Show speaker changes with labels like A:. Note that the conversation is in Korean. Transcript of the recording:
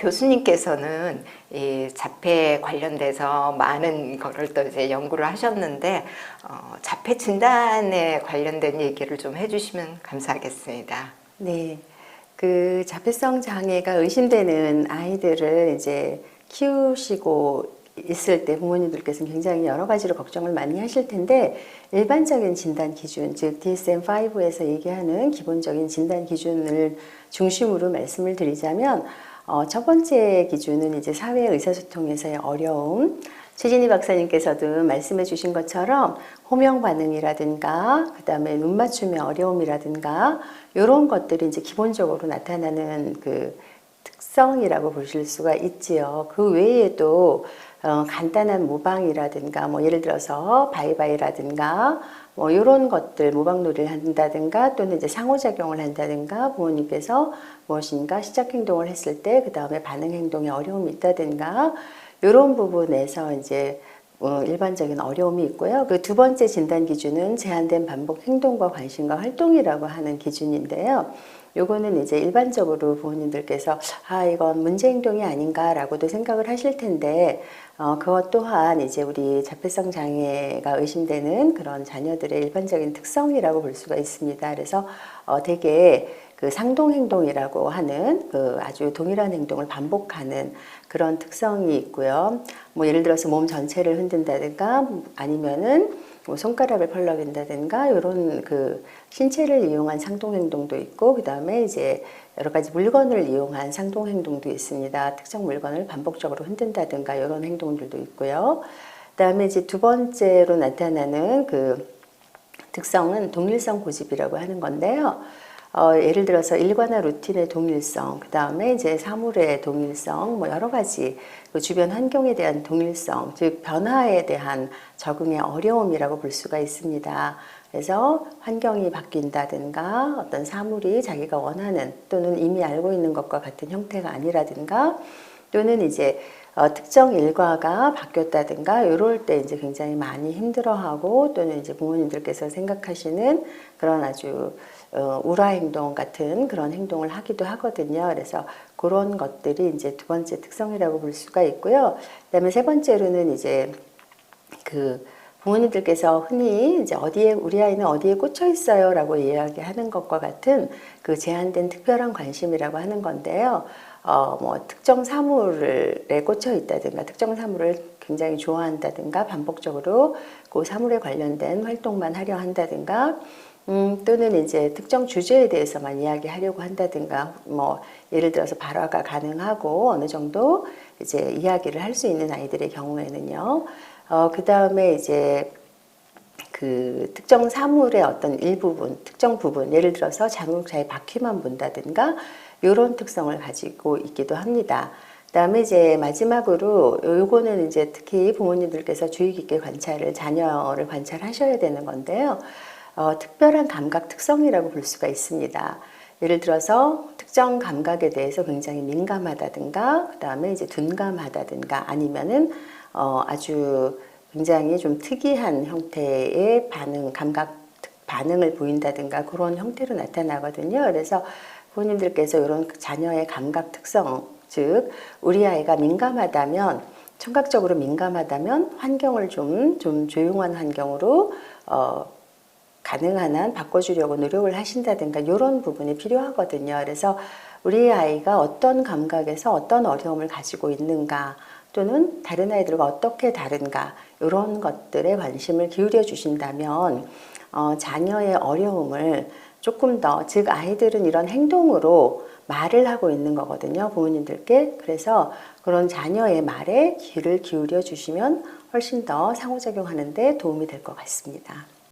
A: 교수님께서는 이 자폐 관련돼서 많은 거를 또 이제 연구를 하셨는데 자폐 진단에 관련된 얘기를 좀 해주시면 감사하겠습니다.
B: 네, 그 자폐성 장애가 의심되는 아이들을 이제 키우시고 있을 때 부모님들께서는 굉장히 여러 가지로 걱정을 많이 하실 텐데, 일반적인 진단 기준, 즉 DSM-5에서 얘기하는 기본적인 진단 기준을 중심으로 말씀을 드리자면, 첫 번째 기준은 이제 사회 의사소통에서의 어려움. 최진희 박사님께서도 말씀해 주신 것처럼 호명 반응이라든가 그 다음에 눈 맞춤의 어려움이라든가 이런 것들이 이제 기본적으로 나타나는 그 특성이라고 보실 수가 있지요. 그 외에도 간단한 모방이라든가 뭐 예를 들어서 바이바이라든가 뭐 이런 것들 모방놀이를 한다든가 또는 이제 상호작용을 한다든가 부모님께서 무엇인가 시작 행동을 했을 때 그 다음에 반응 행동에 어려움이 있다든가 이런 부분에서 이제 일반적인 어려움이 있고요. 그 두 번째 진단 기준은 제한된 반복 행동과 관심과 활동이라고 하는 기준인데요. 요거는 이제 일반적으로 부모님들께서 이건 문제 행동이 아닌가라고도 생각을 하실 텐데 그것 또한 이제 우리 자폐성 장애가 의심되는 그런 자녀들의 일반적인 특성이라고 볼 수가 있습니다. 그래서 되게 그 상동 행동이라고 하는 그 아주 동일한 행동을 반복하는 그런 특성이 있고요. 뭐 예를 들어서 몸 전체를 흔든다든가 아니면은 뭐 손가락을 펄럭인다든가 이런 그 신체를 이용한 상동 행동도 있고, 그 다음에 이제 여러 가지 물건을 이용한 상동 행동도 있습니다. 특정 물건을 반복적으로 흔든다든가 이런 행동들도 있고요. 그 다음에 이제 두 번째로 나타나는 그 특성은 동일성 고집이라고 하는 건데요. 예를 들어서 일과나 루틴의 동일성, 그 다음에 이제 사물의 동일성, 뭐 여러 가지 그 주변 환경에 대한 동일성, 즉 변화에 대한 적응의 어려움이라고 볼 수가 있습니다. 그래서 환경이 바뀐다든가 어떤 사물이 자기가 원하는 또는 이미 알고 있는 것과 같은 형태가 아니라든가 또는 이제 특정 일과가 바뀌었다든가 이럴 때 이제 굉장히 많이 힘들어하고 또는 이제 부모님들께서 생각하시는 그런 아주 우라 행동 같은 그런 행동을 하기도 하거든요. 그래서 그런 것들이 이제 두 번째 특성이라고 볼 수가 있고요. 그다음에 세 번째로는 이제 그 부모님들께서 흔히 이제 우리 아이는 어디에 꽂혀 있어요라고 이야기하는 것과 같은 그 제한된 특별한 관심이라고 하는 건데요. 뭐 특정 사물에 꽂혀 있다든가 특정 사물을 굉장히 좋아한다든가 반복적으로 그 사물에 관련된 활동만 하려 한다든가 또는 이제 특정 주제에 대해서만 이야기하려고 한다든가 뭐 예를 들어서 발화가 가능하고 어느 정도 이제 이야기를 할 수 있는 아이들의 경우에는요. 그 다음에 이제 그 특정 사물의 어떤 일부분, 특정 부분, 예를 들어서 자동차의 바퀴만 본다든가 이런 특성을 가지고 있기도 합니다. 그다음에 이제 마지막으로 요거는 이제 특히 부모님들께서 주의 깊게 자녀를 관찰하셔야 되는 건데요. 특별한 감각 특성이라고 볼 수가 있습니다. 예를 들어서 특정 감각에 대해서 굉장히 민감하다든가, 그 다음에 이제 둔감하다든가, 아니면은 아주 굉장히 좀 특이한 형태의 반응을 보인다든가 그런 형태로 나타나거든요. 그래서 부모님들께서 이런 자녀의 감각 특성, 즉 우리 아이가 민감하다면, 청각적으로 민감하다면 환경을 좀 조용한 환경으로 가능한 한 바꿔주려고 노력을 하신다든가 이런 부분이 필요하거든요. 그래서 우리 아이가 어떤 감각에서 어떤 어려움을 가지고 있는가 또는 다른 아이들과 어떻게 다른가 이런 것들에 관심을 기울여 주신다면 자녀의 어려움을 조금 더, 즉 아이들은 이런 행동으로 말을 하고 있는 거거든요, 부모님들께. 그래서 그런 자녀의 말에 귀를 기울여 주시면 훨씬 더 상호작용하는 데 도움이 될 것 같습니다.